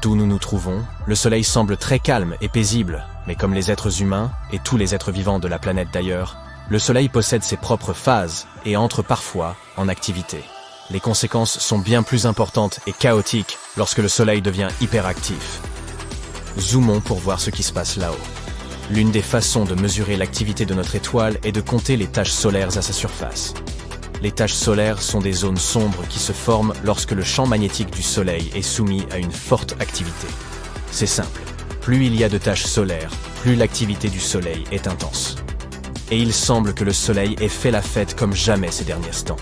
D'où nous nous trouvons, le Soleil semble très calme et paisible, mais comme les êtres humains, et tous les êtres vivants de la planète d'ailleurs, le Soleil possède ses propres phases et entre parfois en activité. Les conséquences sont bien plus importantes et chaotiques lorsque le Soleil devient hyperactif. Zoomons pour voir ce qui se passe là-haut. L'une des façons de mesurer l'activité de notre étoile est de compter les taches solaires à sa surface. Les taches solaires sont des zones sombres qui se forment lorsque le champ magnétique du Soleil est soumis à une forte activité. C'est simple, plus il y a de taches solaires, plus l'activité du Soleil est intense. Et il semble que le Soleil ait fait la fête comme jamais ces derniers temps.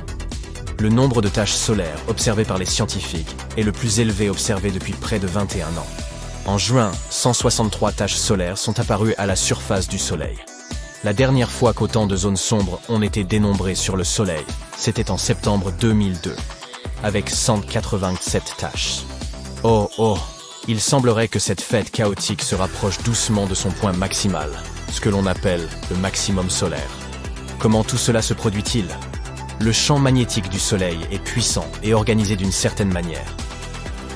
Le nombre de taches solaires observées par les scientifiques est le plus élevé observé depuis près de 21 ans. En juin, 163 taches solaires sont apparues à la surface du Soleil. La dernière fois qu'autant de zones sombres ont été dénombrées sur le Soleil, c'était en septembre 2002, avec 187 taches. Oh, il semblerait que cette fête chaotique se rapproche doucement de son point maximal, ce que l'on appelle le maximum solaire. Comment tout cela se produit-il ? Le champ magnétique du Soleil est puissant et organisé d'une certaine manière.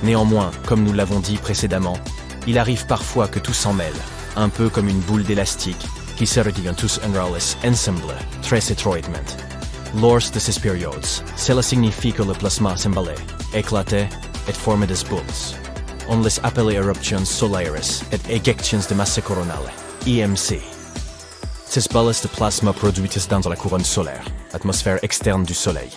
Néanmoins, comme nous l'avons dit précédemment, il arrive parfois que tout s'en mêle, un peu comme une boule d'élastique, qui se retient tous enrôles ensemble, très étroitement. Lors de ces périodes, cela signifie que le plasma s'emballe, éclate et forme des boules. On les appelle éruptions solaires et éjections de masse coronale, EMC. Ces balles de plasma produites dans la couronne solaire, atmosphère externe du Soleil.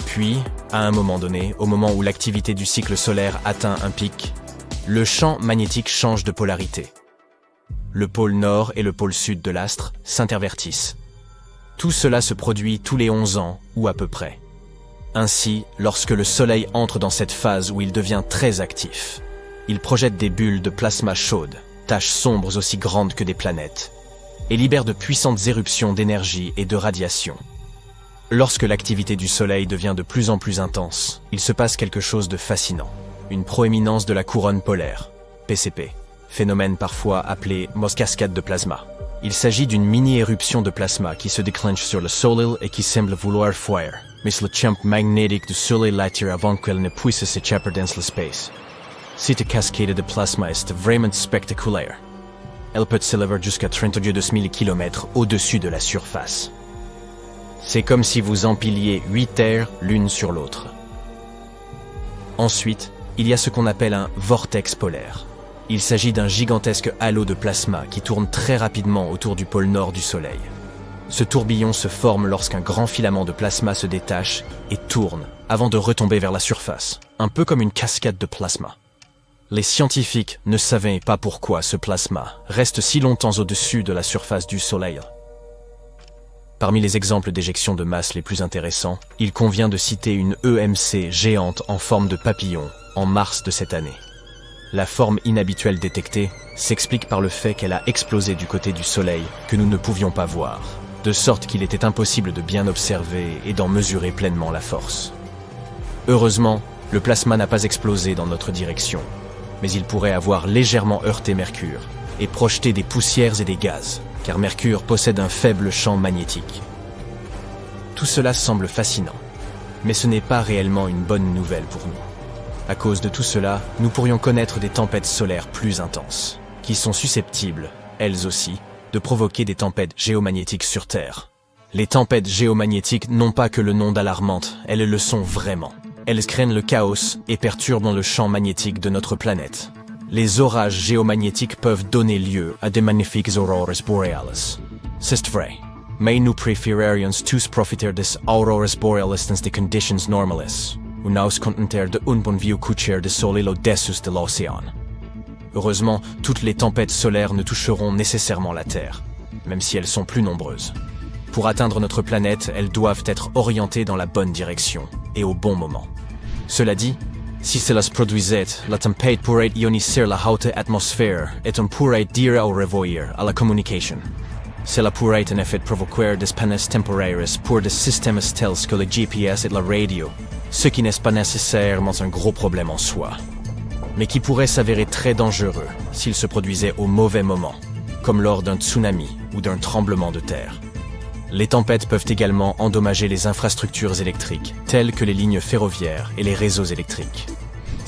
Puis, à un moment donné, au moment où l'activité du cycle solaire atteint un pic, le champ magnétique change de polarité. Le pôle nord et le pôle sud de l'astre s'intervertissent. Tout cela se produit tous les 11 ans, ou à peu près. Ainsi, lorsque le Soleil entre dans cette phase où il devient très actif, il projette des bulles de plasma chaudes, taches sombres aussi grandes que des planètes, et libère de puissantes éruptions d'énergie et de radiation. Lorsque l'activité du Soleil devient de plus en plus intense, il se passe quelque chose de fascinant. Une proéminence de la couronne polaire, PCP, phénomène parfois appelé cascade de plasma. Il s'agit d'une mini-éruption de plasma qui se déclenche sur le Soleil et qui semble vouloir fuir, mais le champ magnétique du Soleil l'attire avant qu'elle ne puisse s'échapper dans l'espace. Cette cascade de plasma est vraiment spectaculaire. Elle peut s'élever jusqu'à 32 000 km au-dessus de la surface. C'est comme si vous empiliez 8 terres l'une sur l'autre. Ensuite, il y a ce qu'on appelle un vortex polaire. Il s'agit d'un gigantesque halo de plasma qui tourne très rapidement autour du pôle nord du Soleil. Ce tourbillon se forme lorsqu'un grand filament de plasma se détache et tourne avant de retomber vers la surface, un peu comme une cascade de plasma. Les scientifiques ne savaient pas pourquoi ce plasma reste si longtemps au-dessus de la surface du Soleil. Parmi les exemples d'éjection de masse les plus intéressants, il convient de citer une EMC géante en forme de papillon en mars de cette année. La forme inhabituelle détectée s'explique par le fait qu'elle a explosé du côté du Soleil que nous ne pouvions pas voir, de sorte qu'il était impossible de bien observer et d'en mesurer pleinement la force. Heureusement, le plasma n'a pas explosé dans notre direction, mais il pourrait avoir légèrement heurté Mercure et projeté des poussières et des gaz, car Mercure possède un faible champ magnétique. Tout cela semble fascinant, mais ce n'est pas réellement une bonne nouvelle pour nous. À cause de tout cela, nous pourrions connaître des tempêtes solaires plus intenses, qui sont susceptibles, elles aussi, de provoquer des tempêtes géomagnétiques sur Terre. Les tempêtes géomagnétiques n'ont pas que le nom d'alarmantes, elles le sont vraiment. Elles créent le chaos et perturbent le champ magnétique de notre planète. Les orages géomagnétiques peuvent donner lieu à des magnifiques aurores boreales. C'est vrai, mais nous préférerions tous profiter des aurores boreales dans des conditions normales, ou nous contenter d'un bon vieux coucher de soleil au-dessus de l'océan. Heureusement, toutes les tempêtes solaires ne toucheront nécessairement la Terre, même si elles sont plus nombreuses. Pour atteindre notre planète, elles doivent être orientées dans la bonne direction, et au bon moment. Cela dit, si cela se produisait, la tempête pourrait ioniser la haute atmosphère et on pourrait dire au revoir à la communication. Cela pourrait en effet provoquer des pannes temporaires pour des systèmes tels que le GPS et la radio, ce qui n'est pas nécessairement un gros problème en soi, mais qui pourrait s'avérer très dangereux s'il se produisait au mauvais moment, comme lors d'un tsunami ou d'un tremblement de terre. Les tempêtes peuvent également endommager les infrastructures électriques, telles que les lignes ferroviaires et les réseaux électriques.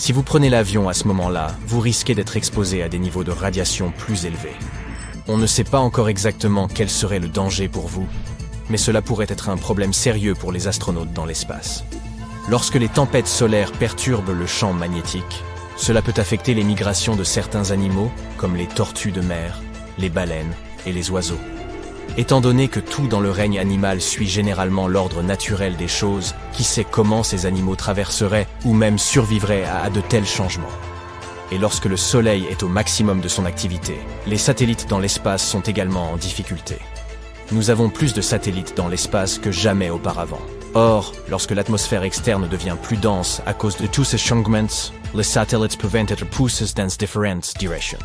Si vous prenez l'avion à ce moment-là, vous risquez d'être exposé à des niveaux de radiation plus élevés. On ne sait pas encore exactement quel serait le danger pour vous, mais cela pourrait être un problème sérieux pour les astronautes dans l'espace. Lorsque les tempêtes solaires perturbent le champ magnétique, cela peut affecter les migrations de certains animaux, comme les tortues de mer, les baleines et les oiseaux. Étant donné que tout dans le règne animal suit généralement l'ordre naturel des choses, qui sait comment ces animaux traverseraient ou même survivraient à de tels changements. Et lorsque le Soleil est au maximum de son activité, les satellites dans l'espace sont également en difficulté. Nous avons plus de satellites dans l'espace que jamais auparavant. Or, lorsque l'atmosphère externe devient plus dense à cause de tous ces changements, les satellites peuvent être poussés dans différentes directions,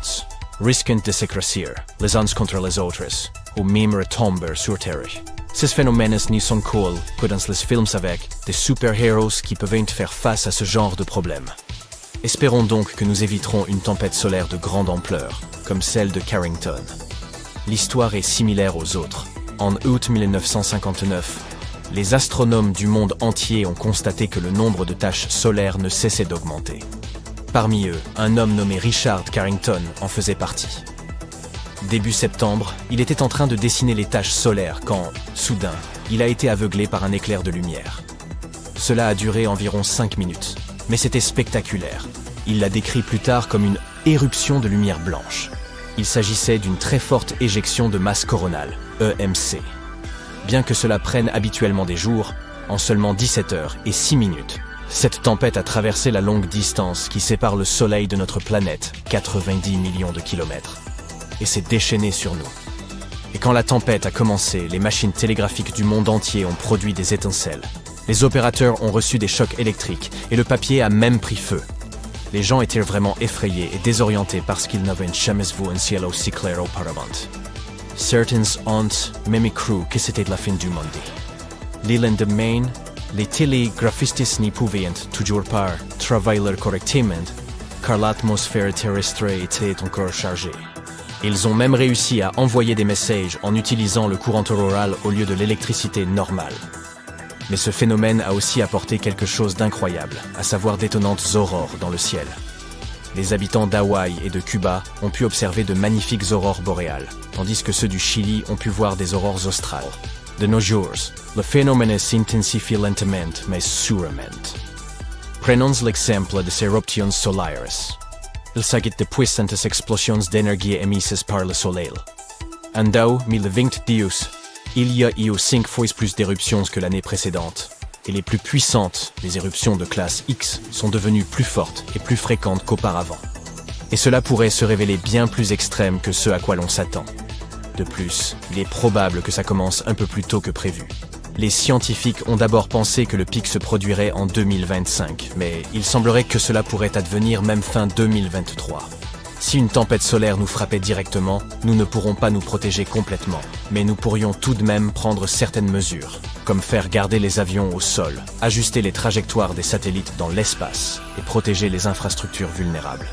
risquant de s'écraser les uns contre les autres, ou même retomber sur Terre. Ces phénomènes n'y sont cool que dans les films avec des super-héros qui peuvent faire face à ce genre de problème. Espérons donc que nous éviterons une tempête solaire de grande ampleur, comme celle de Carrington. L'histoire est similaire aux autres. En août 1959, les astronomes du monde entier ont constaté que le nombre de taches solaires ne cessait d'augmenter. Parmi eux, un homme nommé Richard Carrington en faisait partie. Début septembre, il était en train de dessiner les taches solaires quand, soudain, il a été aveuglé par un éclair de lumière. Cela a duré environ 5 minutes, mais c'était spectaculaire. Il l'a décrit plus tard comme une éruption de lumière blanche. Il s'agissait d'une très forte éjection de masse coronale, EMC. Bien que cela prenne habituellement des jours, en seulement 17 heures et 6 minutes, cette tempête a traversé la longue distance qui sépare le Soleil de notre planète, 90 millions de kilomètres, et s'est déchaînée sur nous. Et quand la tempête a commencé, les machines télégraphiques du monde entier ont produit des étincelles. Les opérateurs ont reçu des chocs électriques et le papier a même pris feu. Les gens étaient vraiment effrayés et désorientés parce qu'ils n'avaient jamais vu un ciel aussi clair auparavant. Certains ont même cru que c'était la fin du monde. Le lendemain, les télégraphistes n'y pouvaient toujours pas travailler correctement car l'atmosphère terrestre était encore chargée. Ils ont même réussi à envoyer des messages en utilisant le courant auroral au lieu de l'électricité normale. Mais ce phénomène a aussi apporté quelque chose d'incroyable, à savoir d'étonnantes aurores dans le ciel. Les habitants d'Hawaï et de Cuba ont pu observer de magnifiques aurores boréales, tandis que ceux du Chili ont pu voir des aurores australes. De nos jours, le phénomène s'intensifie lentement mais sûrement. Prenons l'exemple des éruptions solaires. Il s'agit de puissantes explosions d'énergie émises par le Soleil. En 2022, il y a eu 5 fois plus d'éruptions que l'année précédente. Et les plus puissantes, les éruptions de classe X, sont devenues plus fortes et plus fréquentes qu'auparavant. Et cela pourrait se révéler bien plus extrême que ce à quoi l'on s'attend. De plus, il est probable que ça commence un peu plus tôt que prévu. Les scientifiques ont d'abord pensé que le pic se produirait en 2025, mais il semblerait que cela pourrait advenir même fin 2023. Si une tempête solaire nous frappait directement, nous ne pourrons pas nous protéger complètement, mais nous pourrions tout de même prendre certaines mesures, comme faire garder les avions au sol, ajuster les trajectoires des satellites dans l'espace et protéger les infrastructures vulnérables.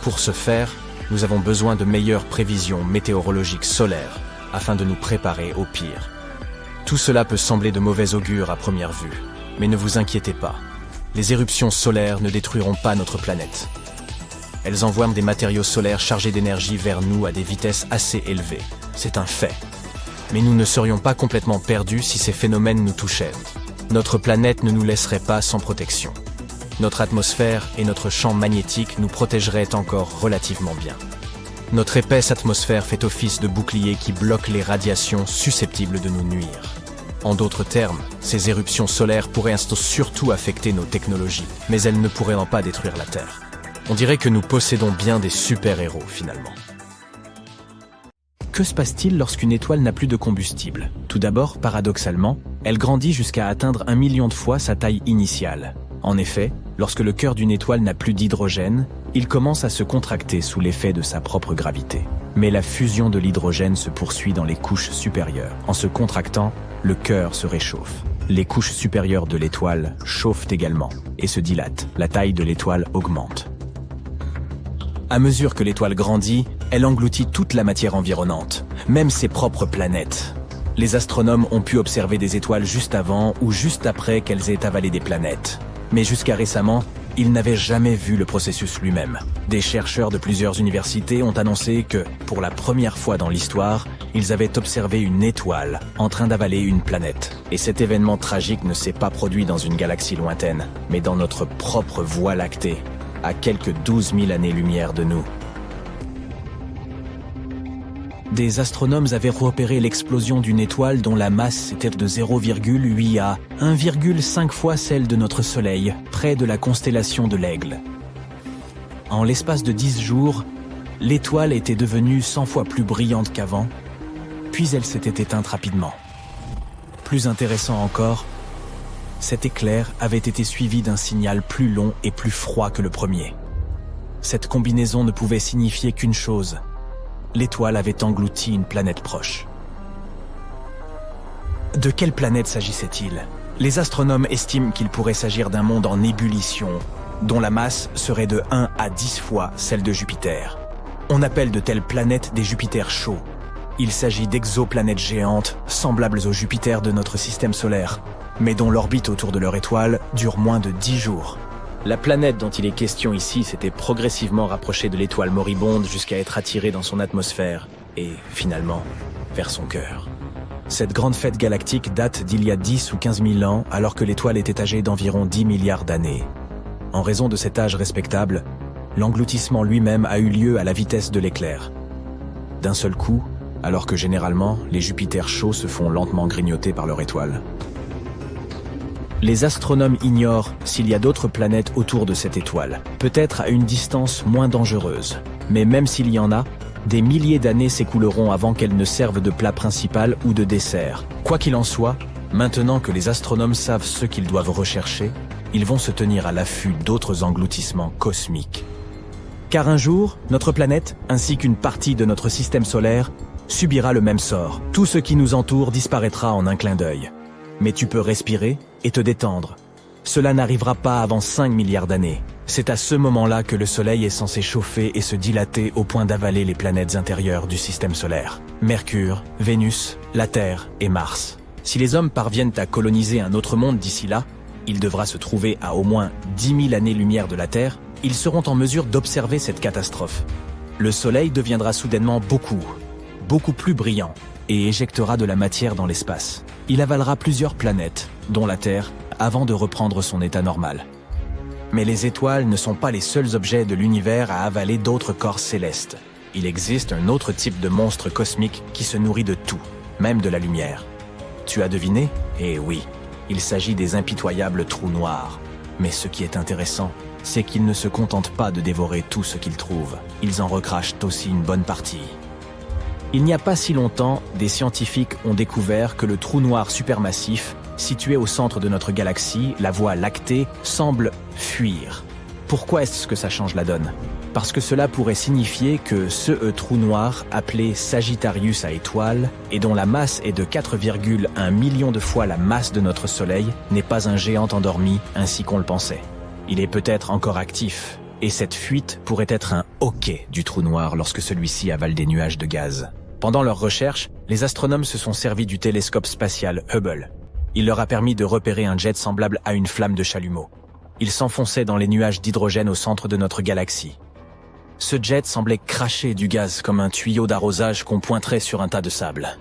Pour ce faire, nous avons besoin de meilleures prévisions météorologiques solaires afin de nous préparer au pire. Tout cela peut sembler de mauvais augure à première vue, mais ne vous inquiétez pas. Les éruptions solaires ne détruiront pas notre planète. Elles envoient des matériaux solaires chargés d'énergie vers nous à des vitesses assez élevées. C'est un fait. Mais nous ne serions pas complètement perdus si ces phénomènes nous touchaient. Notre planète ne nous laisserait pas sans protection. Notre atmosphère et notre champ magnétique nous protégeraient encore relativement bien. Notre épaisse atmosphère fait office de bouclier qui bloque les radiations susceptibles de nous nuire. En d'autres termes, ces éruptions solaires pourraient surtout affecter nos technologies, mais elles ne pourraient pas détruire la Terre. On dirait que nous possédons bien des super-héros, finalement. Que se passe-t-il lorsqu'une étoile n'a plus de combustible? Tout d'abord, paradoxalement, elle grandit jusqu'à atteindre 1 million de fois sa taille initiale. En effet, lorsque le cœur d'une étoile n'a plus d'hydrogène, il commence à se contracter sous l'effet de sa propre gravité. Mais la fusion de l'hydrogène se poursuit dans les couches supérieures. En se contractant, le cœur se réchauffe. Les couches supérieures de l'étoile chauffent également et se dilatent. La taille de l'étoile augmente. À mesure que l'étoile grandit, elle engloutit toute la matière environnante, même ses propres planètes. Les astronomes ont pu observer des étoiles juste avant ou juste après qu'elles aient avalé des planètes. Mais jusqu'à récemment, Ils n'avaient jamais vu le processus lui-même. Des chercheurs de plusieurs universités ont annoncé que, pour la première fois dans l'histoire, ils avaient observé une étoile en train d'avaler une planète. Et cet événement tragique ne s'est pas produit dans une galaxie lointaine, mais dans notre propre Voie lactée, à quelques 12 000 années-lumière de nous. Des astronomes avaient repéré l'explosion d'une étoile dont la masse était de 0,8 à 1,5 fois celle de notre Soleil, près de la constellation de l'Aigle. En l'espace de 10 jours, l'étoile était devenue 100 fois plus brillante qu'avant, puis elle s'était éteinte rapidement. Plus intéressant encore, cet éclair avait été suivi d'un signal plus long et plus froid que le premier. Cette combinaison ne pouvait signifier qu'une chose: l'étoile avait englouti une planète proche. De quelle planète s'agissait-il? Les astronomes estiment qu'il pourrait s'agir d'un monde en ébullition, dont la masse serait de 1 à 10 fois celle de Jupiter. On appelle de telles planètes des Jupiters chauds. Il s'agit d'exoplanètes géantes, semblables aux Jupiters de notre système solaire, mais dont l'orbite autour de leur étoile dure moins de 10 jours. La planète dont il est question ici s'était progressivement rapprochée de l'étoile moribonde jusqu'à être attirée dans son atmosphère et, finalement, vers son cœur. Cette grande fête galactique date d'il y a 10 ou 15 000 ans, alors que l'étoile était âgée d'environ 10 milliards d'années. En raison de cet âge respectable, l'engloutissement lui-même a eu lieu à la vitesse de l'éclair. D'un seul coup, alors que généralement, les Jupiters chauds se font lentement grignoter par leur étoile. Les astronomes ignorent s'il y a d'autres planètes autour de cette étoile, peut-être à une distance moins dangereuse. Mais même s'il y en a, des milliers d'années s'écouleront avant qu'elles ne servent de plat principal ou de dessert. Quoi qu'il en soit, maintenant que les astronomes savent ce qu'ils doivent rechercher, ils vont se tenir à l'affût d'autres engloutissements cosmiques. Car un jour, notre planète, ainsi qu'une partie de notre système solaire, subira le même sort. Tout ce qui nous entoure disparaîtra en un clin d'œil. Mais tu peux respirer et te détendre. Cela n'arrivera pas avant 5 milliards d'années. C'est à ce moment-là que le Soleil est censé chauffer et se dilater au point d'avaler les planètes intérieures du système solaire. Mercure, Vénus, la Terre et Mars. Si les hommes parviennent à coloniser un autre monde d'ici là, il devra se trouver à au moins 10 000 années-lumière de la Terre, ils seront en mesure d'observer cette catastrophe. Le Soleil deviendra soudainement beaucoup plus brillant et éjectera de la matière dans l'espace. Il avalera plusieurs planètes, dont la Terre, avant de reprendre son état normal. Mais les étoiles ne sont pas les seuls objets de l'univers à avaler d'autres corps célestes. Il existe un autre type de monstre cosmique qui se nourrit de tout, même de la lumière. Tu as deviné? Eh oui, il s'agit des impitoyables trous noirs. Mais ce qui est intéressant, c'est qu'ils ne se contentent pas de dévorer tout ce qu'ils trouvent. Ils en recrachent aussi une bonne partie. Il n'y a pas si longtemps, des scientifiques ont découvert que le trou noir supermassif, situé au centre de notre galaxie, la Voie lactée, semble fuir. Pourquoi est-ce que ça change la donne? Parce que cela pourrait signifier que ce trou noir, appelé Sagittarius à étoile, et dont la masse est de 4,1 millions de fois la masse de notre Soleil, n'est pas un géant endormi ainsi qu'on le pensait. Il est peut-être encore actif, et cette fuite pourrait être un hoquet du trou noir lorsque celui-ci avale des nuages de gaz. Pendant leurs recherches, les astronomes se sont servis du télescope spatial Hubble. Il leur a permis de repérer un jet semblable à une flamme de chalumeau. Il s'enfonçait dans les nuages d'hydrogène au centre de notre galaxie. Ce jet semblait cracher du gaz comme un tuyau d'arrosage qu'on pointerait sur un tas de sable.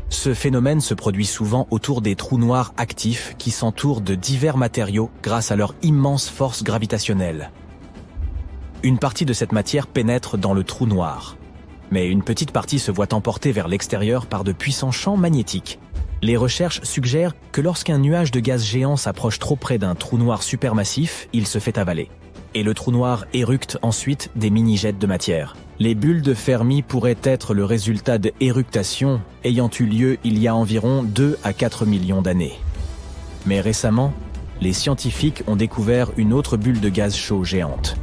Ce phénomène se produit souvent autour des trous noirs actifs qui s'entourent de divers matériaux grâce à leur immense force gravitationnelle. Une partie de cette matière pénètre dans le trou noir, mais une petite partie se voit emporter vers l'extérieur par de puissants champs magnétiques. Les recherches suggèrent que lorsqu'un nuage de gaz géant s'approche trop près d'un trou noir supermassif, il se fait avaler. Et le trou noir éructe ensuite des mini-jets de matière. Les bulles de Fermi pourraient être le résultat d'éructations ayant eu lieu il y a environ 2 à 4 millions d'années. Mais récemment, les scientifiques ont découvert une autre bulle de gaz chaud géante.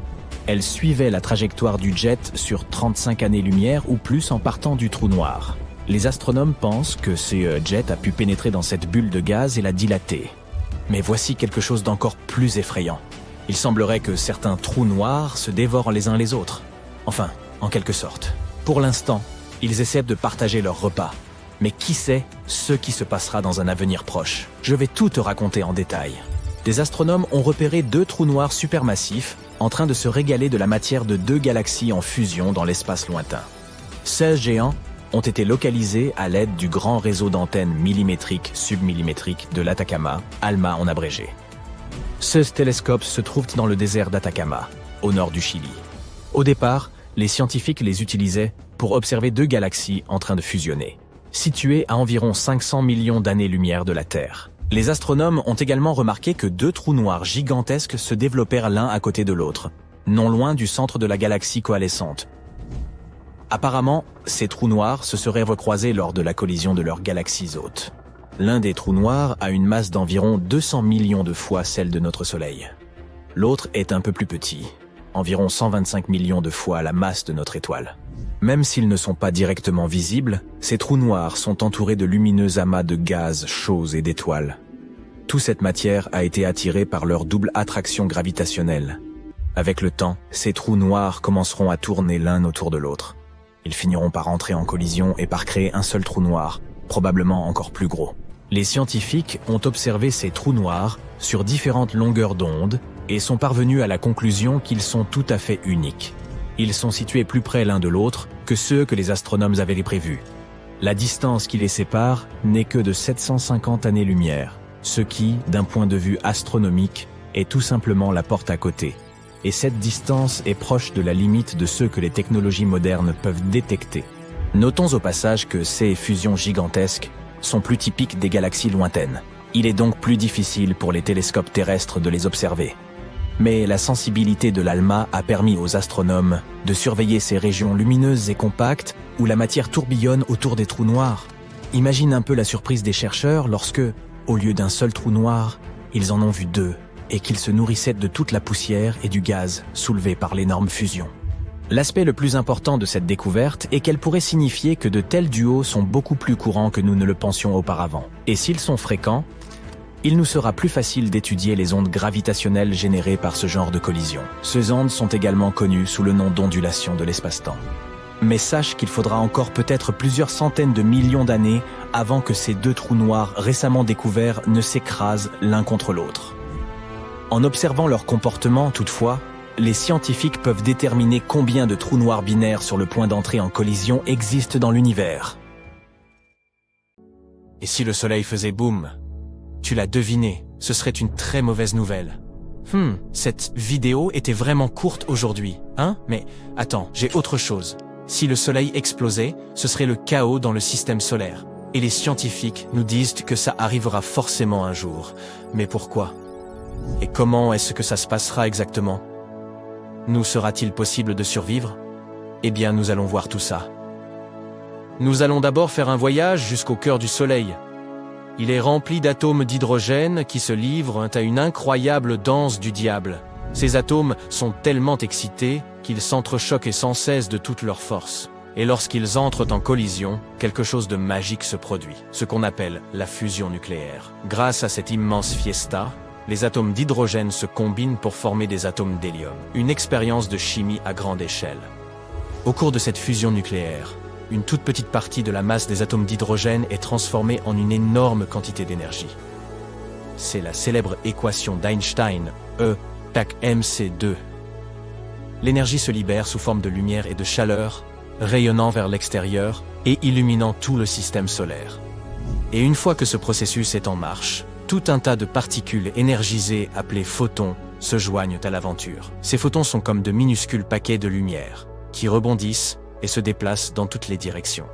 Elle suivait la trajectoire du jet sur 35 années-lumière ou plus en partant du trou noir. Les astronomes pensent que ce jet a pu pénétrer dans cette bulle de gaz et la dilater. Mais voici quelque chose d'encore plus effrayant. Il semblerait que certains trous noirs se dévorent les uns les autres. Enfin, en quelque sorte. Pour l'instant, ils essaient de partager leur repas. Mais qui sait ce qui se passera dans un avenir proche? Je vais tout te raconter en détail. des astronomes ont repéré 2 trous noirs supermassifs en train de se régaler de la matière de 2 galaxies en fusion dans l'espace lointain. Ces géants ont été localisés à l'aide du grand réseau d'antennes millimétriques-submillimétriques de l'Atacama, ALMA en abrégé. Ces télescopes se trouvent dans le désert d'Atacama, au nord du Chili. Au départ, les scientifiques les utilisaient pour observer 2 galaxies en train de fusionner, situées à environ 500 millions d'années-lumière de la Terre. Les astronomes ont également remarqué que 2 trous noirs gigantesques se développèrent l'un à côté de l'autre, non loin du centre de la galaxie coalescente. Apparemment, ces trous noirs se seraient recroisés lors de la collision de leurs galaxies hôtes. L'un des trous noirs a une masse d'environ 200 millions de fois celle de notre Soleil. L'autre est un peu plus petit, environ 125 millions de fois la masse de notre étoile. Même s'ils ne sont pas directement visibles, ces trous noirs sont entourés de lumineux amas de gaz chauds et d'étoiles. Toute cette matière a été attirée par leur double attraction gravitationnelle. Avec le temps, ces trous noirs commenceront à tourner l'un autour de l'autre. Ils finiront par entrer en collision et par créer un seul trou noir, probablement encore plus gros. Les scientifiques ont observé ces trous noirs sur différentes longueurs d'onde et sont parvenus à la conclusion qu'ils sont tout à fait uniques. Ils sont situés plus près l'un de l'autre que ceux que les astronomes avaient prévus. La distance qui les sépare n'est que de 750 années-lumière, ce qui, d'un point de vue astronomique, est tout simplement la porte à côté. Et cette distance est proche de la limite de ceux que les technologies modernes peuvent détecter. Notons au passage que ces fusions gigantesques sont plus typiques des galaxies lointaines. Il est donc plus difficile pour les télescopes terrestres de les observer. Mais la sensibilité de l'ALMA a permis aux astronomes de surveiller ces régions lumineuses et compactes où la matière tourbillonne autour des trous noirs. Imagine un peu la surprise des chercheurs lorsque, au lieu d'un seul trou noir, ils en ont vu 2 et qu'ils se nourrissaient de toute la poussière et du gaz soulevés par l'énorme fusion. L'aspect le plus important de cette découverte est qu'elle pourrait signifier que de tels duos sont beaucoup plus courants que nous ne le pensions auparavant. Et s'ils sont fréquents, il nous sera plus facile d'étudier les ondes gravitationnelles générées par ce genre de collision. Ces ondes sont également connues sous le nom d'ondulation de l'espace-temps. Mais sache qu'il faudra encore peut-être plusieurs centaines de millions d'années avant que ces 2 trous noirs récemment découverts ne s'écrasent l'un contre l'autre. En observant leur comportement, toutefois, les scientifiques peuvent déterminer combien de trous noirs binaires sur le point d'entrée en collision existent dans l'univers. Et si le Soleil faisait boum? Tu l'as deviné, ce serait une très mauvaise nouvelle. Cette vidéo était vraiment courte aujourd'hui, hein? Mais attends, j'ai autre chose. Si le Soleil explosait, ce serait le chaos dans le système solaire. Et les scientifiques nous disent que ça arrivera forcément un jour. Mais pourquoi? Et comment est-ce que ça se passera exactement? Nous sera-t-il possible de survivre? Eh bien, nous allons voir tout ça. Nous allons d'abord faire un voyage jusqu'au cœur du Soleil. Il est rempli d'atomes d'hydrogène qui se livrent à une incroyable danse du diable. Ces atomes sont tellement excités qu'ils s'entrechoquent sans cesse de toute leur force. Et lorsqu'ils entrent en collision, quelque chose de magique se produit, ce qu'on appelle la fusion nucléaire. Grâce à cette immense fiesta, les atomes d'hydrogène se combinent pour former des atomes d'hélium, une expérience de chimie à grande échelle. Au cours de cette fusion nucléaire, une toute petite partie de la masse des atomes d'hydrogène est transformée en une énorme quantité d'énergie. C'est la célèbre équation d'Einstein, E = mc2. L'énergie se libère sous forme de lumière et de chaleur, rayonnant vers l'extérieur et illuminant tout le système solaire. Et une fois que ce processus est en marche, tout un tas de particules énergisées appelées photons se joignent à l'aventure. Ces photons sont comme de minuscules paquets de lumière, qui rebondissent et se déplacent dans toutes les directions.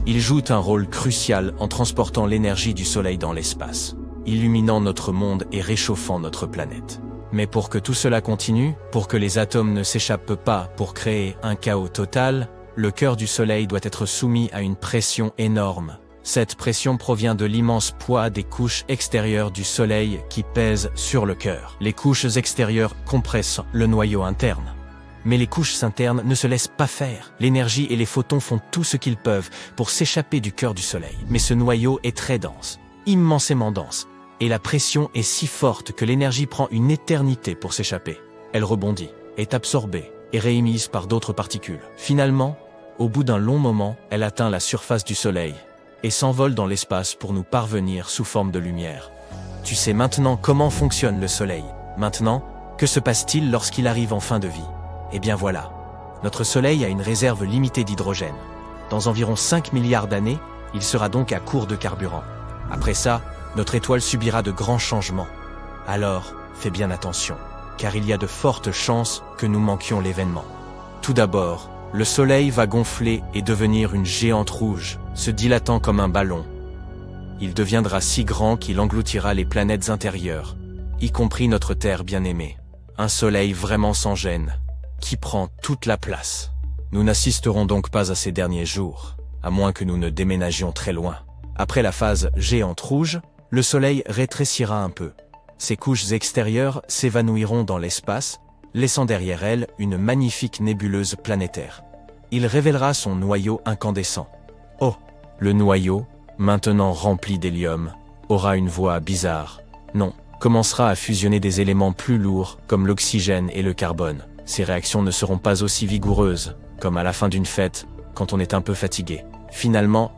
Ils jouent un rôle crucial en transportant l'énergie du Soleil dans l'espace, illuminant notre monde et réchauffant notre planète. Mais pour que tout cela continue, pour que les atomes ne s'échappent pas pour créer un chaos total, le cœur du Soleil doit être soumis à une pression énorme. Cette pression provient de l'immense poids des couches extérieures du Soleil qui pèsent sur le cœur. Les couches extérieures compressent le noyau interne. Mais les couches internes ne se laissent pas faire. L'énergie et les photons font tout ce qu'ils peuvent pour s'échapper du cœur du Soleil. Mais ce noyau est très dense, immensément dense, et la pression est si forte que l'énergie prend une éternité pour s'échapper. Elle rebondit, est absorbée et réémise par d'autres particules. Finalement, au bout d'un long moment, elle atteint la surface du Soleil et s'envole dans l'espace pour nous parvenir sous forme de lumière. Tu sais maintenant comment fonctionne le Soleil. Maintenant, que se passe-t-il lorsqu'il arrive en fin de vie? Eh bien voilà. Notre Soleil a une réserve limitée d'hydrogène. Dans environ 5 milliards d'années, il sera donc à court de carburant. Après ça, notre étoile subira de grands changements. Alors, fais bien attention, car il y a de fortes chances que nous manquions l'événement. Tout d'abord, le Soleil va gonfler et devenir une géante rouge, se dilatant comme un ballon. Il deviendra si grand qu'il engloutira les planètes intérieures, y compris notre Terre bien-aimée. Un Soleil vraiment sans gêne, qui prend toute la place. Nous n'assisterons donc pas à ces derniers jours, à moins que nous ne déménagions très loin. Après la phase géante rouge, le Soleil rétrécira un peu. Ses couches extérieures s'évanouiront dans l'espace, laissant derrière elles une magnifique nébuleuse planétaire. Il révélera son noyau incandescent. Oh, le noyau, maintenant rempli d'hélium, aura une voix bizarre. Non, commencera à fusionner des éléments plus lourds comme l'oxygène et le carbone. Ces réactions ne seront pas aussi vigoureuses, comme à la fin d'une fête, quand on est un peu fatigué. Finalement,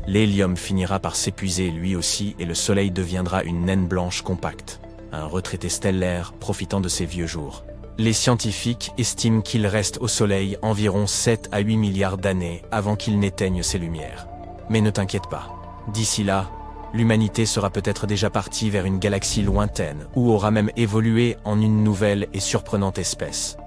l'hélium finira par s'épuiser lui aussi et le Soleil deviendra une naine blanche compacte, un retraité stellaire profitant de ses vieux jours. Les scientifiques estiment qu'il reste au Soleil environ 7 à 8 milliards d'années avant qu'il n'éteigne ses lumières. Mais ne t'inquiète pas, d'ici là, l'humanité sera peut-être déjà partie vers une galaxie lointaine ou aura même évolué en une nouvelle et surprenante espèce.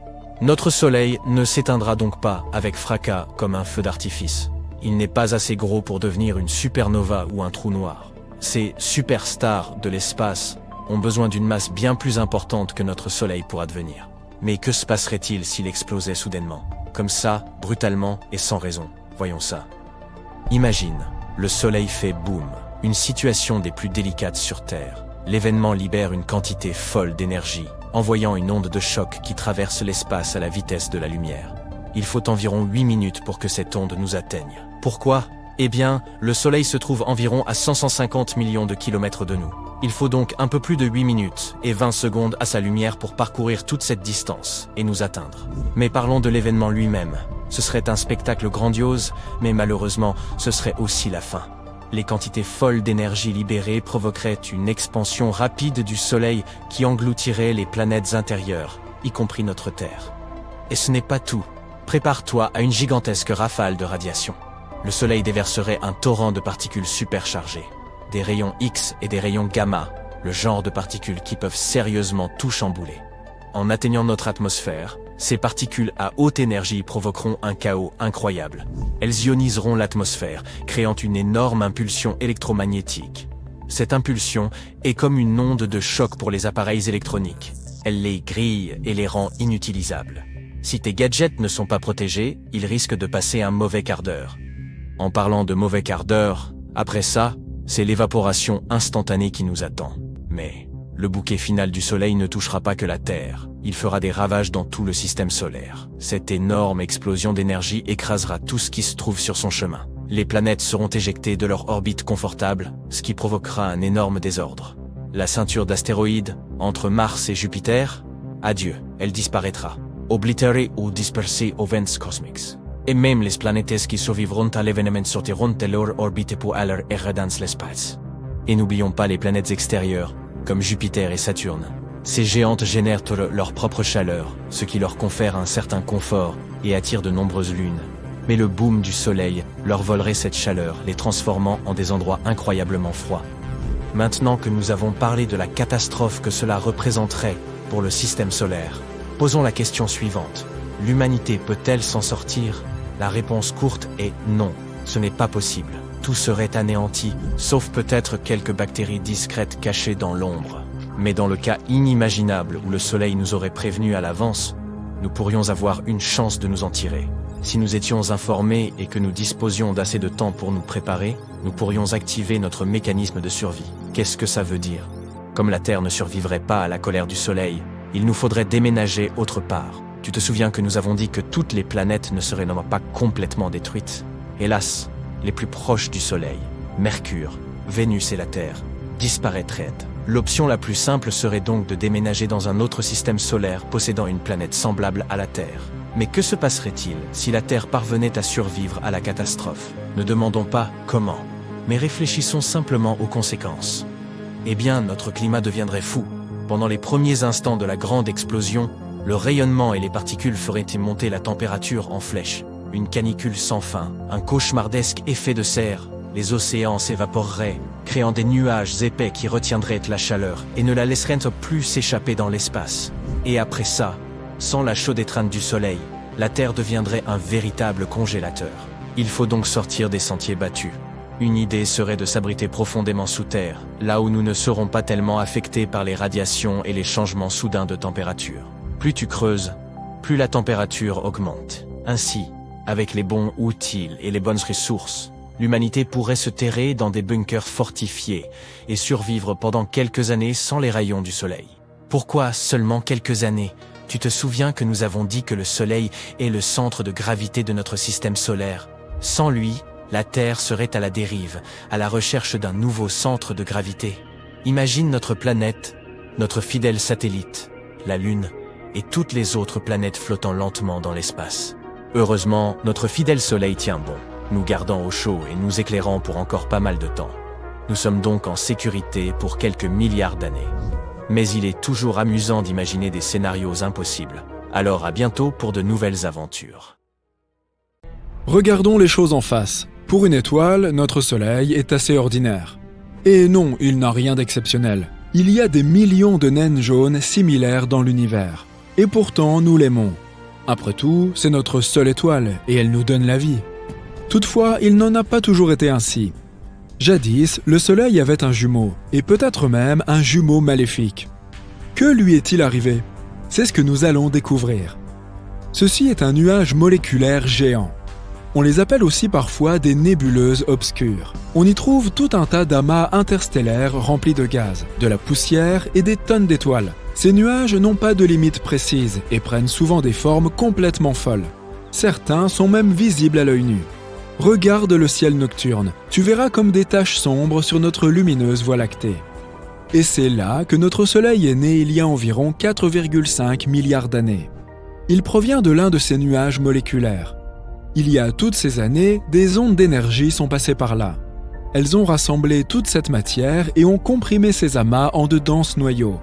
Notre Soleil ne s'éteindra donc pas avec fracas comme un feu d'artifice. Il n'est pas assez gros pour devenir une supernova ou un trou noir. Ces superstars de l'espace ont besoin d'une masse bien plus importante que notre Soleil pour advenir. Mais que se passerait-il s'il explosait soudainement? Comme ça, brutalement et sans raison. Voyons ça. Imagine, le Soleil fait boum, une situation des plus délicates sur Terre. L'événement libère une quantité folle d'énergie, envoyant une onde de choc qui traverse l'espace à la vitesse de la lumière. Il faut environ 8 minutes pour que cette onde nous atteigne. Pourquoi? Eh bien, le Soleil se trouve environ à 150 millions de kilomètres de nous. Il faut donc un peu plus de 8 minutes et 20 secondes à sa lumière pour parcourir toute cette distance et nous atteindre. Mais parlons de l'événement lui-même. Ce serait un spectacle grandiose, mais malheureusement, ce serait aussi la fin. Les quantités folles d'énergie libérées provoqueraient une expansion rapide du Soleil qui engloutirait les planètes intérieures, y compris notre Terre. Et ce n'est pas tout. Prépare-toi à une gigantesque rafale de radiation. Le Soleil déverserait un torrent de particules superchargées. Des rayons X et des rayons gamma, le genre de particules qui peuvent sérieusement tout chambouler. En atteignant notre atmosphère, ces particules à haute énergie provoqueront un chaos incroyable. Elles ioniseront l'atmosphère, créant une énorme impulsion électromagnétique. Cette impulsion est comme une onde de choc pour les appareils électroniques. Elle les grille et les rend inutilisables. Si tes gadgets ne sont pas protégés, ils risquent de passer un mauvais quart d'heure. En parlant de mauvais quart d'heure, après ça, c'est l'évaporation instantanée qui nous attend. Mais le bouquet final du Soleil ne touchera pas que la Terre. Il fera des ravages dans tout le système solaire. Cette énorme explosion d'énergie écrasera tout ce qui se trouve sur son chemin. Les planètes seront éjectées de leur orbite confortable, ce qui provoquera un énorme désordre. La ceinture d'astéroïdes, entre Mars et Jupiter, adieu, elle disparaîtra. Oblitérée ou dispersée aux vents cosmiques. Et même les planètes qui survivront à l'événement sortiront de leur orbite pour aller errer dans l'espace. Et n'oublions pas les planètes extérieures, comme Jupiter et Saturne. Ces géantes génèrent leur propre chaleur, ce qui leur confère un certain confort et attire de nombreuses lunes. Mais le boom du Soleil leur volerait cette chaleur, les transformant en des endroits incroyablement froids. Maintenant que nous avons parlé de la catastrophe que cela représenterait pour le système solaire, posons la question suivante. L'humanité peut-elle s'en sortir? La réponse courte est non, ce n'est pas possible. Tout serait anéanti, sauf peut-être quelques bactéries discrètes cachées dans l'ombre. Mais dans le cas inimaginable où le Soleil nous aurait prévenus à l'avance, nous pourrions avoir une chance de nous en tirer. Si nous étions informés et que nous disposions d'assez de temps pour nous préparer, nous pourrions activer notre mécanisme de survie. Qu'est-ce que ça veut dire? Comme la Terre ne survivrait pas à la colère du Soleil, il nous faudrait déménager autre part. Tu te souviens que nous avons dit que toutes les planètes ne seraient non pas complètement détruites. Hélas, les plus proches du Soleil, Mercure, Vénus et la Terre, disparaîtraient. L'option la plus simple serait donc de déménager dans un autre système solaire possédant une planète semblable à la Terre. Mais que se passerait-il si la Terre parvenait à survivre à la catastrophe? Ne demandons pas comment, mais réfléchissons simplement aux conséquences. eh bien notre climat deviendrait fou. Pendant les premiers instants de la grande explosion, le rayonnement et les particules feraient monter la température en flèche. Une canicule sans fin, un cauchemardesque effet de serre. Les océans s'évaporeraient, créant des nuages épais qui retiendraient la chaleur et ne la laisseraient plus s'échapper dans l'espace. Et après ça, sans la chaude étreinte du soleil, la Terre deviendrait un véritable congélateur. Il faut donc sortir des sentiers battus. Une idée serait de s'abriter profondément sous terre, là où nous ne serons pas tellement affectés par les radiations et les changements soudains de température. Plus tu creuses, plus la température augmente. Ainsi, avec les bons outils et les bonnes ressources, l'humanité pourrait se terrer dans des bunkers fortifiés et survivre pendant quelques années sans les rayons du soleil. Pourquoi seulement quelques années ? Tu te souviens que nous avons dit que le soleil est le centre de gravité de notre système solaire. Sans lui, la Terre serait à la dérive, à la recherche d'un nouveau centre de gravité. Imagine notre planète, notre fidèle satellite, la Lune, et toutes les autres planètes flottant lentement dans l'espace. Heureusement, notre fidèle Soleil tient bon, nous gardant au chaud et nous éclairant pour encore pas mal de temps. Nous sommes donc en sécurité pour quelques milliards d'années. Mais il est toujours amusant d'imaginer des scénarios impossibles. Alors à bientôt pour de nouvelles aventures. Regardons les choses en face. Pour une étoile, notre Soleil est assez ordinaire. Et non, il n'a rien d'exceptionnel. Il y a des millions de naines jaunes similaires dans l'univers. Et pourtant, nous l'aimons. Après tout, c'est notre seule étoile et elle nous donne la vie. Toutefois, il n'en a pas toujours été ainsi. Jadis, le Soleil avait un jumeau, et peut-être même un jumeau maléfique. Que lui est-il arrivé ? C'est ce que nous allons découvrir. Ceci est un nuage moléculaire géant. On les appelle aussi parfois des nébuleuses obscures. On y trouve tout un tas d'amas interstellaires remplis de gaz, de la poussière et des tonnes d'étoiles. Ces nuages n'ont pas de limite précise et prennent souvent des formes complètement folles. Certains sont même visibles à l'œil nu. Regarde le ciel nocturne, tu verras comme des taches sombres sur notre lumineuse Voie lactée. Et c'est là que notre Soleil est né il y a environ 4,5 milliards d'années. Il provient de l'un de ces nuages moléculaires. Il y a toutes ces années, des ondes d'énergie sont passées par là. Elles ont rassemblé toute cette matière et ont comprimé ces amas en de denses noyaux.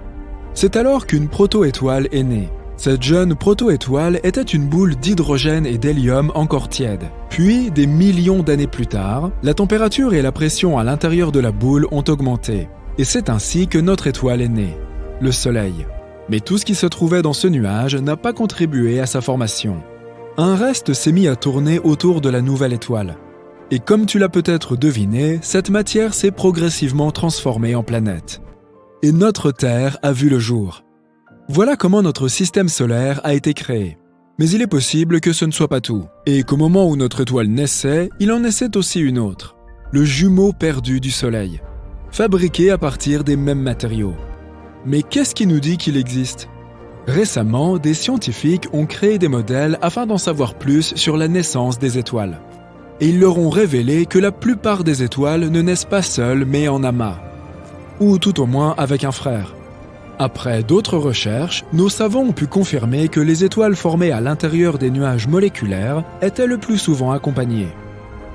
C'est alors qu'une proto-étoile est née. Cette jeune proto-étoile était une boule d'hydrogène et d'hélium encore tiède. Puis, des millions d'années plus tard, la température et la pression à l'intérieur de la boule ont augmenté. Et c'est ainsi que notre étoile est née, le Soleil. Mais tout ce qui se trouvait dans ce nuage n'a pas contribué à sa formation. Un reste s'est mis à tourner autour de la nouvelle étoile. Et comme tu l'as peut-être deviné, cette matière s'est progressivement transformée en planète. Et notre Terre a vu le jour. Voilà comment notre système solaire a été créé. Mais il est possible que ce ne soit pas tout, et qu'au moment où notre étoile naissait, il en naissait aussi une autre, le jumeau perdu du Soleil, fabriqué à partir des mêmes matériaux. Mais qu'est-ce qui nous dit qu'il existe ? Récemment, des scientifiques ont créé des modèles afin d'en savoir plus sur la naissance des étoiles. Et ils leur ont révélé que la plupart des étoiles ne naissent pas seules mais en amas, ou tout au moins avec un frère. Après d'autres recherches, nos savants ont pu confirmer que les étoiles formées à l'intérieur des nuages moléculaires étaient le plus souvent accompagnées.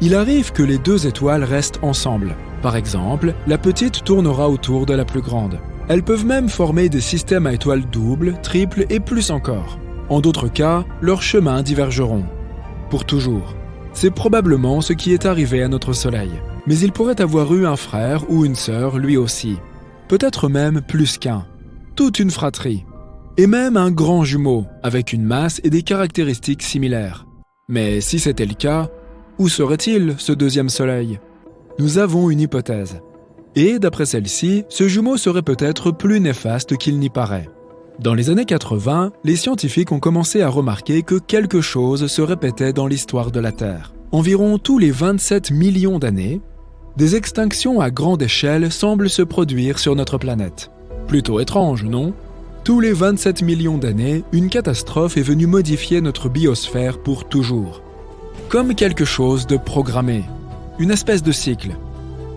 Il arrive que les deux étoiles restent ensemble. Par exemple, la petite tournera autour de la plus grande. Elles peuvent même former des systèmes à étoiles doubles, triples et plus encore. En d'autres cas, leurs chemins divergeront. Pour toujours. C'est probablement ce qui est arrivé à notre Soleil. Mais il pourrait avoir eu un frère ou une sœur lui aussi. Peut-être même plus qu'un. Toute une fratrie. Et même un grand jumeau, avec une masse et des caractéristiques similaires. Mais si c'était le cas, où serait-il, ce deuxième Soleil ? Nous avons une hypothèse. Et d'après celle-ci, ce jumeau serait peut-être plus néfaste qu'il n'y paraît. Dans les années 80, les scientifiques ont commencé à remarquer que quelque chose se répétait dans l'histoire de la Terre. Environ tous les 27 millions d'années, des extinctions à grande échelle semblent se produire sur notre planète. Plutôt étrange, non ? Tous les 27 millions d'années, une catastrophe est venue modifier notre biosphère pour toujours. Comme quelque chose de programmé, une espèce de cycle.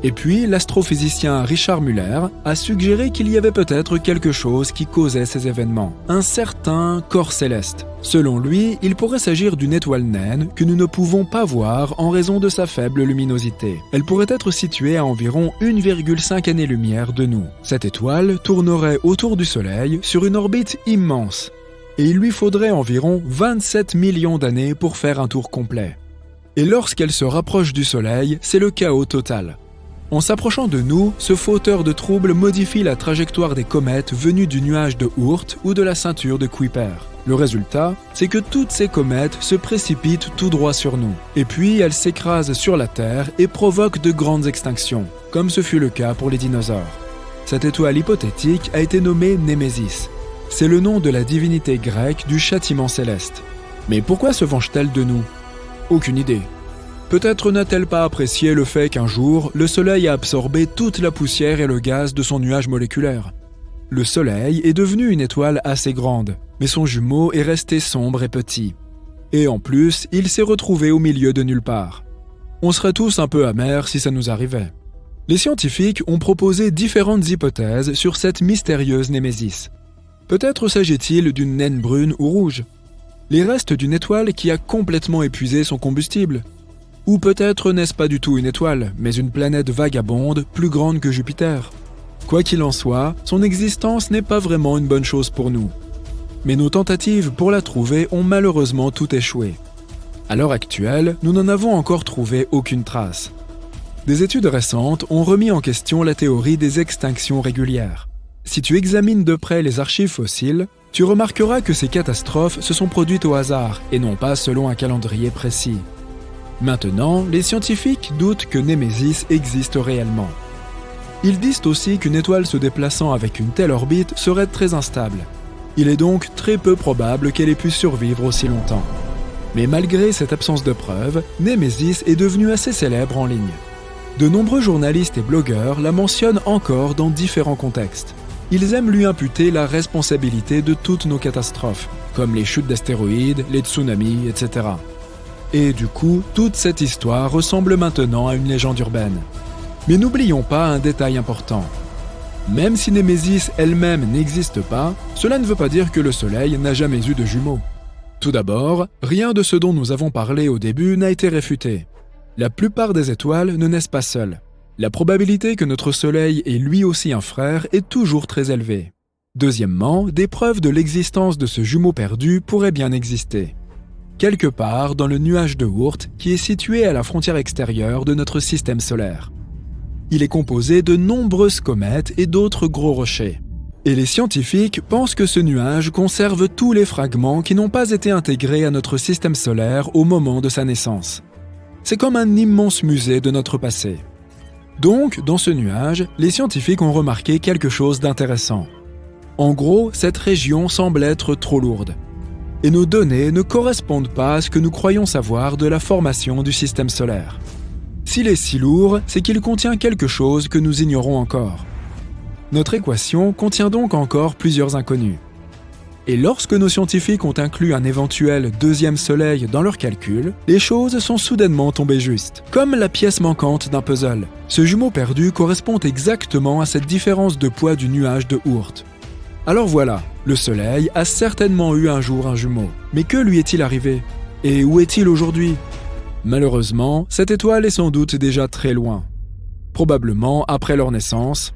Et puis, l'astrophysicien Richard Müller a suggéré qu'il y avait peut-être quelque chose qui causait ces événements, un certain corps céleste. Selon lui, il pourrait s'agir d'une étoile naine que nous ne pouvons pas voir en raison de sa faible luminosité. Elle pourrait être située à environ 1,5 années-lumière de nous. Cette étoile tournerait autour du Soleil sur une orbite immense, et il lui faudrait environ 27 millions d'années pour faire un tour complet. Et lorsqu'elle se rapproche du Soleil, c'est le chaos total. En s'approchant de nous, ce fauteur de troubles modifie la trajectoire des comètes venues du nuage de Oort ou de la ceinture de Kuiper. Le résultat, c'est que toutes ces comètes se précipitent tout droit sur nous. Et puis, elles s'écrasent sur la Terre et provoquent de grandes extinctions, comme ce fut le cas pour les dinosaures. Cette étoile hypothétique a été nommée Némésis. C'est le nom de la divinité grecque du châtiment céleste. Mais pourquoi se venge-t-elle de nous ? Aucune idée. Peut-être n'a-t-elle pas apprécié le fait qu'un jour, le Soleil a absorbé toute la poussière et le gaz de son nuage moléculaire. Le Soleil est devenu une étoile assez grande, mais son jumeau est resté sombre et petit. Et en plus, il s'est retrouvé au milieu de nulle part. On serait tous un peu amers si ça nous arrivait. Les scientifiques ont proposé différentes hypothèses sur cette mystérieuse Némésis. Peut-être s'agit-il d'une naine brune ou rouge, les restes d'une étoile qui a complètement épuisé son combustible. Ou peut-être n'est-ce pas du tout une étoile, mais une planète vagabonde plus grande que Jupiter. Quoi qu'il en soit, son existence n'est pas vraiment une bonne chose pour nous. Mais nos tentatives pour la trouver ont malheureusement toutes échoué. À l'heure actuelle, nous n'en avons encore trouvé aucune trace. Des études récentes ont remis en question la théorie des extinctions régulières. Si tu examines de près les archives fossiles, tu remarqueras que ces catastrophes se sont produites au hasard et non pas selon un calendrier précis. Maintenant, les scientifiques doutent que Némésis existe réellement. Ils disent aussi qu'une étoile se déplaçant avec une telle orbite serait très instable. Il est donc très peu probable qu'elle ait pu survivre aussi longtemps. Mais malgré cette absence de preuves, Némésis est devenue assez célèbre en ligne. De nombreux journalistes et blogueurs la mentionnent encore dans différents contextes. Ils aiment lui imputer la responsabilité de toutes nos catastrophes, comme les chutes d'astéroïdes, les tsunamis, etc. Et du coup, toute cette histoire ressemble maintenant à une légende urbaine. Mais n'oublions pas un détail important. Même si Némésis elle-même n'existe pas, cela ne veut pas dire que le Soleil n'a jamais eu de jumeaux. Tout d'abord, rien de ce dont nous avons parlé au début n'a été réfuté. La plupart des étoiles ne naissent pas seules. La probabilité que notre Soleil ait lui aussi un frère est toujours très élevée. Deuxièmement, des preuves de l'existence de ce jumeau perdu pourraient bien exister. Quelque part dans le nuage de Oort qui est situé à la frontière extérieure de notre système solaire. Il est composé de nombreuses comètes et d'autres gros rochers. Et les scientifiques pensent que ce nuage conserve tous les fragments qui n'ont pas été intégrés à notre système solaire au moment de sa naissance. C'est comme un immense musée de notre passé. Donc, dans ce nuage, les scientifiques ont remarqué quelque chose d'intéressant. En gros, cette région semble être trop lourde. Et nos données ne correspondent pas à ce que nous croyons savoir de la formation du système solaire. S'il est si lourd, c'est qu'il contient quelque chose que nous ignorons encore. Notre équation contient donc encore plusieurs inconnus. Et lorsque nos scientifiques ont inclus un éventuel deuxième soleil dans leurs calculs, les choses sont soudainement tombées justes, comme la pièce manquante d'un puzzle. Ce jumeau perdu correspond exactement à cette différence de poids du nuage de Oort. Alors voilà, le Soleil a certainement eu un jour un jumeau. Mais que lui est-il arrivé ? Et où est-il aujourd'hui ? Malheureusement, cette étoile est sans doute déjà très loin. Probablement après leur naissance,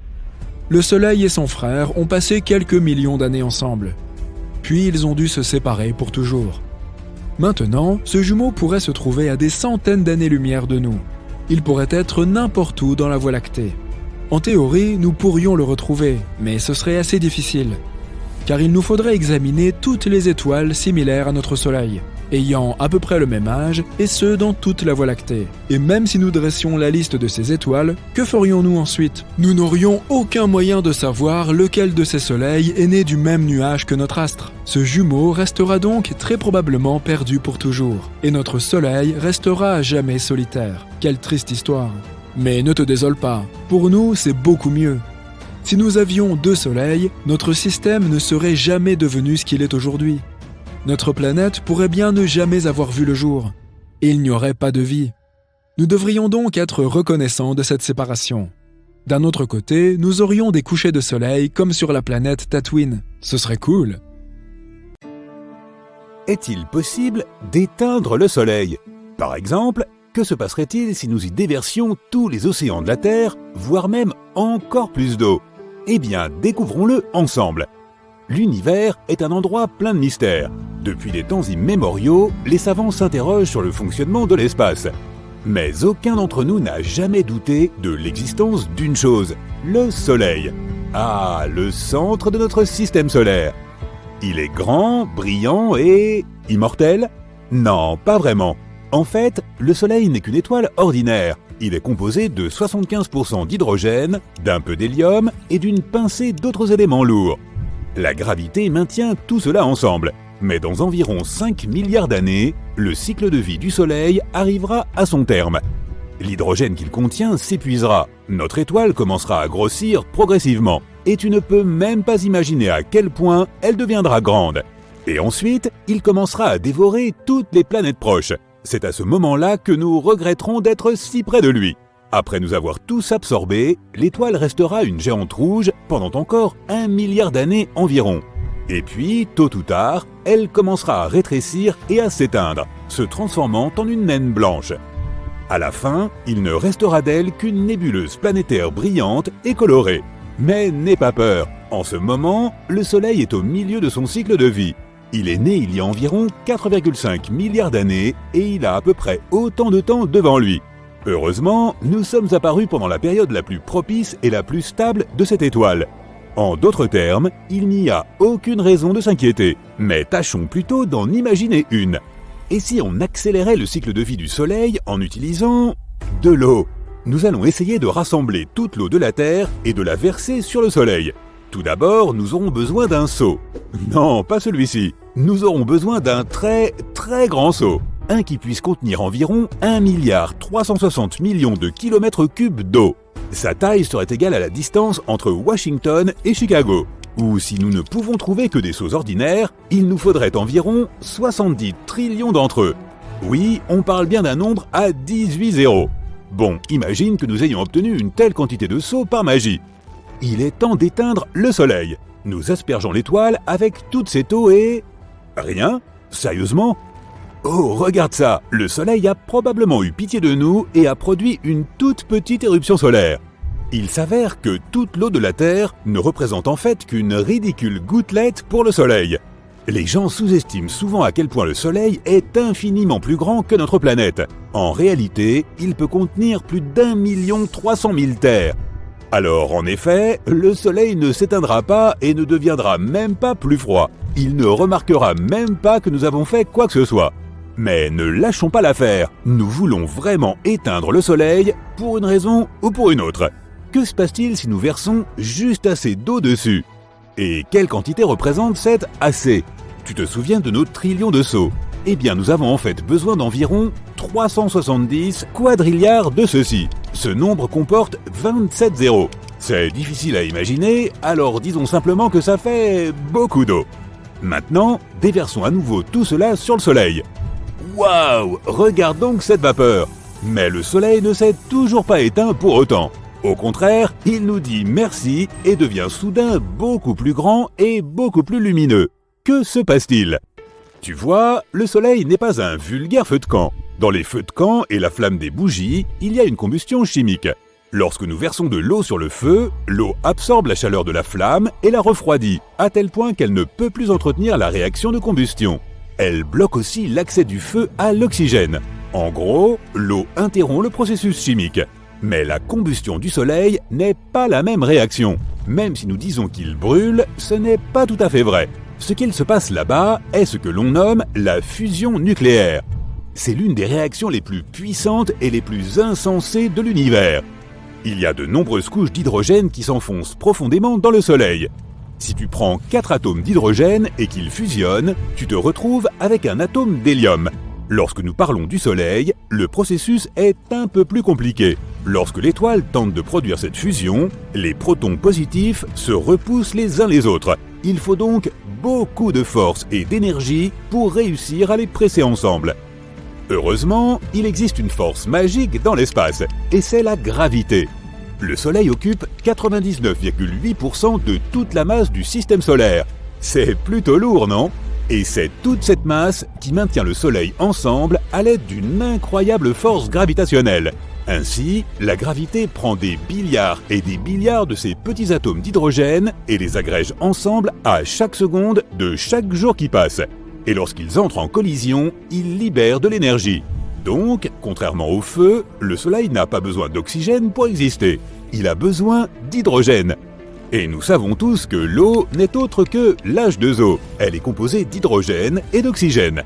le Soleil et son frère ont passé quelques millions d'années ensemble. Puis ils ont dû se séparer pour toujours. Maintenant, ce jumeau pourrait se trouver à des centaines d'années-lumière de nous. Il pourrait être n'importe où dans la Voie lactée. En théorie, nous pourrions le retrouver, mais ce serait assez difficile. Car il nous faudrait examiner toutes les étoiles similaires à notre Soleil, ayant à peu près le même âge, et ce dans toute la Voie lactée. Et même si nous dressions la liste de ces étoiles, que ferions-nous ensuite ? Nous n'aurions aucun moyen de savoir lequel de ces soleils est né du même nuage que notre astre. Ce jumeau restera donc très probablement perdu pour toujours, et notre Soleil restera à jamais solitaire. Quelle triste histoire. Mais ne te désole pas, pour nous c'est beaucoup mieux. Si nous avions deux soleils, notre système ne serait jamais devenu ce qu'il est aujourd'hui. Notre planète pourrait bien ne jamais avoir vu le jour, et il n'y aurait pas de vie. Nous devrions donc être reconnaissants de cette séparation. D'un autre côté, nous aurions des couchers de soleil comme sur la planète Tatooine. Ce serait cool. Est-il possible d'éteindre le Soleil? Par exemple, que se passerait-il si nous y déversions tous les océans de la Terre, voire même encore plus d'eau? Eh bien, découvrons-le ensemble. L'univers est un endroit plein de mystères. Depuis des temps immémoriaux, les savants s'interrogent sur le fonctionnement de l'espace. Mais aucun d'entre nous n'a jamais douté de l'existence d'une chose, le Soleil. Ah, le centre de notre système solaire. Il est grand, brillant et immortel? Non, pas vraiment. En fait, le Soleil n'est qu'une étoile ordinaire. Il est composé de 75% d'hydrogène, d'un peu d'hélium et d'une pincée d'autres éléments lourds. La gravité maintient tout cela ensemble. Mais dans environ 5 milliards d'années, le cycle de vie du Soleil arrivera à son terme. L'hydrogène qu'il contient s'épuisera, notre étoile commencera à grossir progressivement, et tu ne peux même pas imaginer à quel point elle deviendra grande. Et ensuite, il commencera à dévorer toutes les planètes proches. C'est à ce moment-là que nous regretterons d'être si près de lui. Après nous avoir tous absorbés, l'étoile restera une géante rouge pendant encore 1 milliard d'années environ. Et puis, tôt ou tard, elle commencera à rétrécir et à s'éteindre, se transformant en une naine blanche. À la fin, il ne restera d'elle qu'une nébuleuse planétaire brillante et colorée. Mais n'aie pas peur, en ce moment, le Soleil est au milieu de son cycle de vie. Il est né il y a environ 4,5 milliards d'années et il a à peu près autant de temps devant lui. Heureusement, nous sommes apparus pendant la période la plus propice et la plus stable de cette étoile. En d'autres termes, il n'y a aucune raison de s'inquiéter, mais tâchons plutôt d'en imaginer une. Et si on accélérait le cycle de vie du Soleil en utilisant de l'eau? Nous allons essayer de rassembler toute l'eau de la Terre et de la verser sur le Soleil. Tout d'abord, nous aurons besoin d'un seau. Non, pas celui-ci. Nous aurons besoin d'un très grand seau. Un qui puisse contenir environ 1,360 milliard de kilomètres cubes d'eau. Sa taille serait égale à la distance entre Washington et Chicago. Ou si nous ne pouvons trouver que des seaux ordinaires, il nous faudrait environ 70 trillions d'entre eux. Oui, on parle bien d'un nombre à 18 zéros. Bon, imagine que nous ayons obtenu une telle quantité de seaux par magie. Il est temps d'éteindre le Soleil. Nous aspergeons l'étoile avec toute cette eau et... Rien? Sérieusement? Oh, regarde ça! Le Soleil a probablement eu pitié de nous et a produit une toute petite éruption solaire. Il s'avère que toute l'eau de la Terre ne représente en fait qu'une ridicule gouttelette pour le Soleil. Les gens sous-estiment souvent à quel point le Soleil est infiniment plus grand que notre planète. En réalité, il peut contenir plus d'1,3 million terres. Alors, en effet, le Soleil ne s'éteindra pas et ne deviendra même pas plus froid. Il ne remarquera même pas que nous avons fait quoi que ce soit. Mais ne lâchons pas l'affaire, nous voulons vraiment éteindre le Soleil pour une raison ou pour une autre. Que se passe-t-il si nous versons juste assez d'eau dessus? Et quelle quantité représente cette assez? Tu te souviens de nos trillions de seaux? Eh bien, nous avons en fait besoin d'environ 370 quadrilliards de ceux-ci. Ce nombre comporte 27 zéros. C'est difficile à imaginer, alors disons simplement que ça fait beaucoup d'eau. Maintenant, déversons à nouveau tout cela sur le Soleil. Waouh! Regarde donc cette vapeur! Mais le Soleil ne s'est toujours pas éteint pour autant. Au contraire, il nous dit merci et devient soudain beaucoup plus grand et beaucoup plus lumineux. Que se passe-t-il? Tu vois, le Soleil n'est pas un vulgaire feu de camp. Dans les feux de camp et la flamme des bougies, il y a une combustion chimique. Lorsque nous versons de l'eau sur le feu, l'eau absorbe la chaleur de la flamme et la refroidit, à tel point qu'elle ne peut plus entretenir la réaction de combustion. Elle bloque aussi l'accès du feu à l'oxygène. En gros, l'eau interrompt le processus chimique. Mais la combustion du Soleil n'est pas la même réaction. Même si nous disons qu'il brûle, ce n'est pas tout à fait vrai. Ce qu'il se passe là-bas est ce que l'on nomme la fusion nucléaire. C'est l'une des réactions les plus puissantes et les plus insensées de l'univers. Il y a de nombreuses couches d'hydrogène qui s'enfoncent profondément dans le Soleil. Si tu prends 4 atomes d'hydrogène et qu'ils fusionnent, tu te retrouves avec un atome d'hélium. Lorsque nous parlons du Soleil, le processus est un peu plus compliqué. Lorsque l'étoile tente de produire cette fusion, les protons positifs se repoussent les uns les autres. Il faut donc beaucoup de force et d'énergie pour réussir à les presser ensemble. Heureusement, il existe une force magique dans l'espace, et c'est la gravité. Le Soleil occupe 99,8% de toute la masse du système solaire. C'est plutôt lourd, non ? Et c'est toute cette masse qui maintient le Soleil ensemble à l'aide d'une incroyable force gravitationnelle. Ainsi, la gravité prend des milliards et des milliards de ces petits atomes d'hydrogène et les agrège ensemble à chaque seconde de chaque jour qui passe. Et lorsqu'ils entrent en collision, ils libèrent de l'énergie. Donc, contrairement au feu, le Soleil n'a pas besoin d'oxygène pour exister. Il a besoin d'hydrogène. Et nous savons tous que l'eau n'est autre que l'H2O. Elle est composée d'hydrogène et d'oxygène.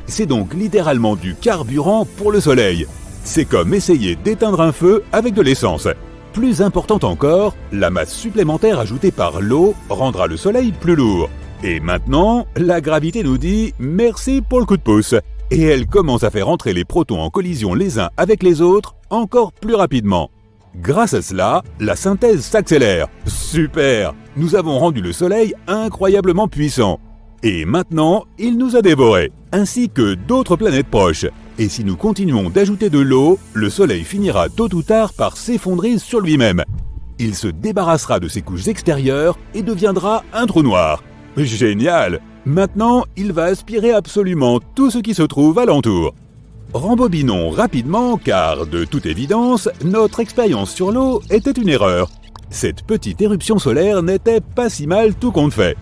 C'est donc littéralement du carburant pour le Soleil. C'est comme essayer d'éteindre un feu avec de l'essence. Plus important encore, la masse supplémentaire ajoutée par l'eau rendra le Soleil plus lourd. Et maintenant, la gravité nous dit merci pour le coup de pouce. Et elle commence à faire entrer les protons en collision les uns avec les autres encore plus rapidement. Grâce à cela, la synthèse s'accélère. Super! Nous avons rendu le Soleil incroyablement puissant. Et maintenant, il nous a dévorés, ainsi que d'autres planètes proches. Et si nous continuons d'ajouter de l'eau, le Soleil finira tôt ou tard par s'effondrer sur lui-même. Il se débarrassera de ses couches extérieures et deviendra un trou noir. Génial! Maintenant, il va aspirer absolument tout ce qui se trouve alentour. Rembobinons rapidement car, de toute évidence, notre expérience sur l'eau était une erreur. Cette petite éruption solaire n'était pas si mal tout compte fait.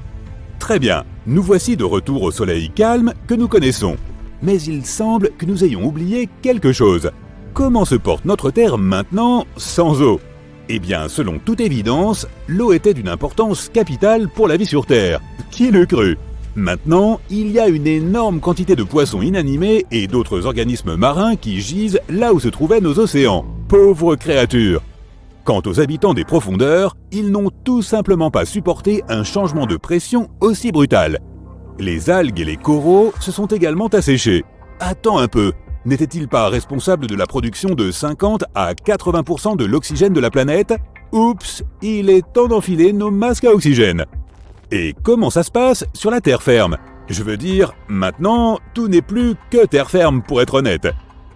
Très bien, nous voici de retour au Soleil calme que nous connaissons. Mais il semble que nous ayons oublié quelque chose. Comment se porte notre Terre maintenant sans eau ? Eh bien, selon toute évidence, l'eau était d'une importance capitale pour la vie sur Terre. Qui l'eût cru ? Maintenant, il y a une énorme quantité de poissons inanimés et d'autres organismes marins qui gisent là où se trouvaient nos océans. Pauvres créatures ! Quant aux habitants des profondeurs, ils n'ont tout simplement pas supporté un changement de pression aussi brutal. Les algues et les coraux se sont également asséchés. Attends un peu, n'était-il pas responsable de la production de 50 à 80% de l'oxygène de la planète ? Oups, il est temps d'enfiler nos masques à oxygène. Et comment ça se passe sur la terre ferme ? Je veux dire, maintenant, tout n'est plus que terre ferme pour être honnête.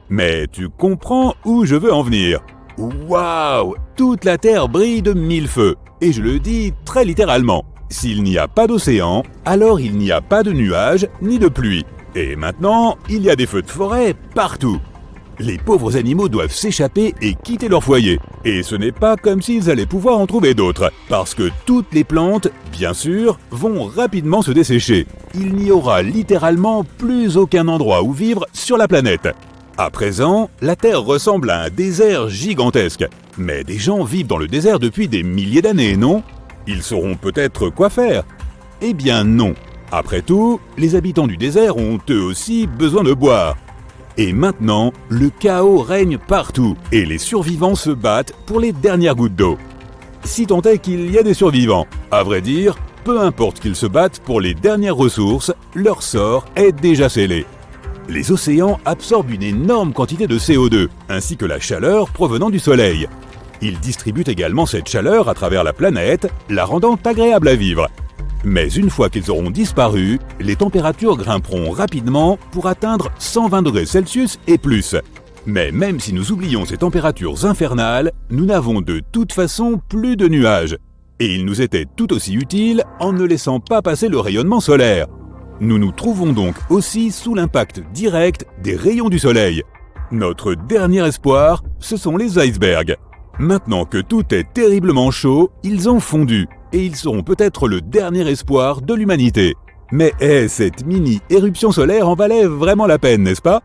Mais tu comprends où je veux en venir. Waouh ! Toute la Terre brille de mille feux. Et je le dis très littéralement. S'il n'y a pas d'océan, alors il n'y a pas de nuages ni de pluie. Et maintenant, il y a des feux de forêt partout. Les pauvres animaux doivent s'échapper et quitter leur foyer. Et ce n'est pas comme s'ils allaient pouvoir en trouver d'autres, parce que toutes les plantes, bien sûr, vont rapidement se dessécher. Il n'y aura littéralement plus aucun endroit où vivre sur la planète. À présent, la Terre ressemble à un désert gigantesque. Mais des gens vivent dans le désert depuis des milliers d'années, non ? Ils sauront peut-être quoi faire. Eh bien non. Après tout, les habitants du désert ont eux aussi besoin de boire. Et maintenant, le chaos règne partout et les survivants se battent pour les dernières gouttes d'eau. Si tant est qu'il y a des survivants, à vrai dire, peu importe qu'ils se battent pour les dernières ressources, leur sort est déjà scellé. Les océans absorbent une énorme quantité de CO2, ainsi que la chaleur provenant du Soleil. Ils distribuent également cette chaleur à travers la planète, la rendant agréable à vivre. Mais une fois qu'ils auront disparu, les températures grimperont rapidement pour atteindre 120 degrés Celsius et plus. Mais même si nous oublions ces températures infernales, nous n'avons de toute façon plus de nuages. Et ils nous étaient tout aussi utiles en ne laissant pas passer le rayonnement solaire. Nous nous trouvons donc aussi sous l'impact direct des rayons du Soleil. Notre dernier espoir, ce sont les icebergs. Maintenant que tout est terriblement chaud, ils ont fondu. Et ils seront peut-être le dernier espoir de l'humanité. Mais cette mini-éruption solaire en valait vraiment la peine, n'est-ce pas ?